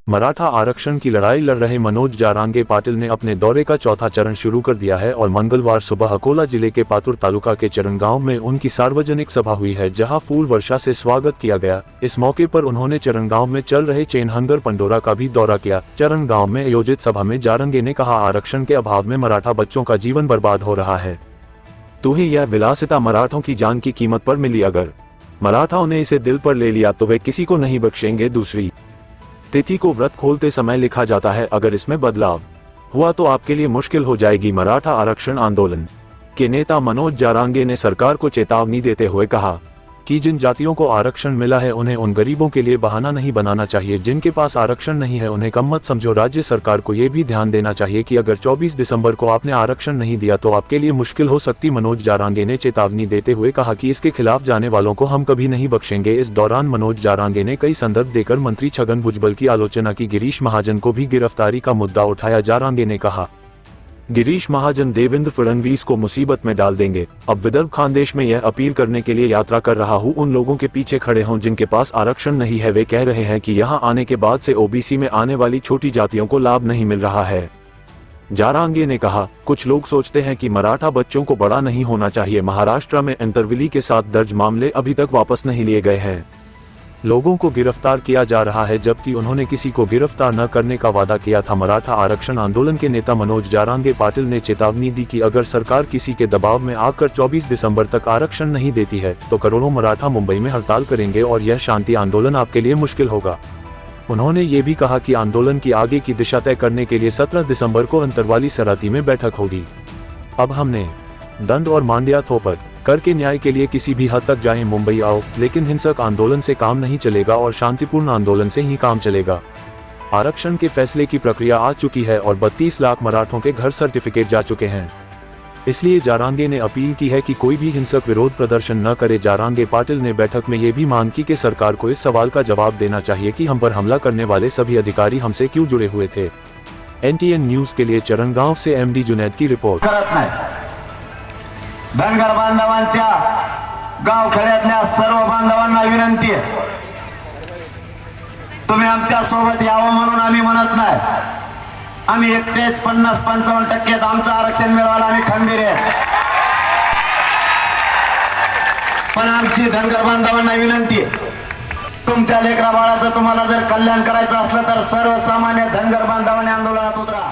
मराठा आरक्षण की लड़ाई लड़ रहे मनोज जारांगे पाटिल ने अपने दौरे का चौथा चरण शुरू कर दिया है और मंगलवार सुबह अकोला जिले के पातुर तालुका के चरण गांव में उनकी सार्वजनिक सभा हुई है, जहां फूल वर्षा से स्वागत किया गया। इस मौके पर उन्होंने चरण गांव में चल रहे चेनहंगर पंडोरा का भी दौरा किया। चरण गाँव में आयोजित सभा में जारंगे ने कहा, आरक्षण के अभाव में मराठा बच्चों का जीवन बर्बाद हो रहा है। तुम्हें यह विलासिता मराठों की जान की कीमत पर मिली, अगर मराठाओं ने इसे दिल पर ले लिया तो वे किसी को नहीं बख्शेंगे। दूसरी तिथि को व्रत खोलते समय लिखा जाता है, अगर इसमें बदलाव हुआ तो आपके लिए मुश्किल हो जाएगी। मराठा आरक्षण आंदोलन के नेता मनोज जारांगे ने सरकार को चेतावनी देते हुए कहा कि जिन जातियों को आरक्षण मिला है उन्हें उन गरीबों के लिए बहाना नहीं बनाना चाहिए जिनके पास आरक्षण नहीं है, उन्हें कम मत समझो। राज्य सरकार को ये भी ध्यान देना चाहिए कि अगर 24 दिसंबर को आपने आरक्षण नहीं दिया तो आपके लिए मुश्किल हो सकती। मनोज जारांगे ने चेतावनी देते हुए कहा कि इसके खिलाफ जाने वालों को हम कभी नहीं बख्शेंगे। इस दौरान मनोज जारांगे ने कई संदर्भ देकर मंत्री छगन भुजबल की आलोचना की। गिरीश महाजन को भी गिरफ्तारी का मुद्दा उठाया। जारांगे ने कहा, गिरीश महाजन देवेंद्र फडणवीस को मुसीबत में डाल देंगे। अब विदर्भ खानदेश में यह अपील करने के लिए यात्रा कर रहा हूं, उन लोगों के पीछे खड़े हों जिनके पास आरक्षण नहीं है। वे कह रहे हैं कि यहां आने के बाद से ओबीसी में आने वाली छोटी जातियों को लाभ नहीं मिल रहा है। जारांगे ने कहा, कुछ लोग सोचते हैं कि मराठा बच्चों को बड़ा नहीं होना चाहिए। महाराष्ट्र में अंतरविली के साथ दर्ज मामले अभी तक वापस नहीं लिए गए हैं। लोगों को गिरफ्तार किया जा रहा है, जबकि उन्होंने किसी को गिरफ्तार न करने का वादा किया था। मराठा आरक्षण आंदोलन के नेता मनोज जारांगे पाटिल ने चेतावनी दी कि अगर सरकार किसी के दबाव में आकर 24 दिसंबर तक आरक्षण नहीं देती है तो करोड़ों मराठा मुंबई में हड़ताल करेंगे और यह शांति आंदोलन आपके लिए मुश्किल होगा। उन्होंने ये भी कहा कि आंदोलन की आगे की दिशा तय करने के लिए 17 दिसंबर को अंतरवाली सराती में बैठक होगी। अब हमने दंड और मांड्या थोपट करके न्याय के लिए किसी भी हद तक जाएं, मुंबई आओ, लेकिन हिंसक आंदोलन से काम नहीं चलेगा और शांतिपूर्ण आंदोलन से ही काम चलेगा। आरक्षण के फैसले की प्रक्रिया आ चुकी है और 32 लाख मराठों के घर सर्टिफिकेट जा चुके हैं। इसलिए जारांगे ने अपील की है कि कोई भी हिंसक विरोध प्रदर्शन न करे। जारांगे पाटिल ने बैठक में ये भी मांग की कि सरकार को इस सवाल का जवाब देना चाहिए कि हम पर हमला करने वाले सभी अधिकारी हमसे क्यों जुड़े हुए थे। NTN न्यूज के लिए चरण गांव से MD जुनैद की रिपोर्ट। धनगर बांधवांच्या गावखेड्यातल्या सर्व बांधवांना विनंती आहे, तुम्ही आमच्या सोबत यावं म्हणून आम्ही म्हणत नाही। आम्ही एकटेच 50-55% आमचं आरक्षण मिळवायला आम्ही खंबीर आहे, पण आमची धनगर बांधवांना विनंती आहे, तुमच्या लेकरा बाळाचं तुम्हाला जर कल्याण करायचं असलं तर सर्वसामान्य धनगर बांधवांनी आंदोलनात उतरा।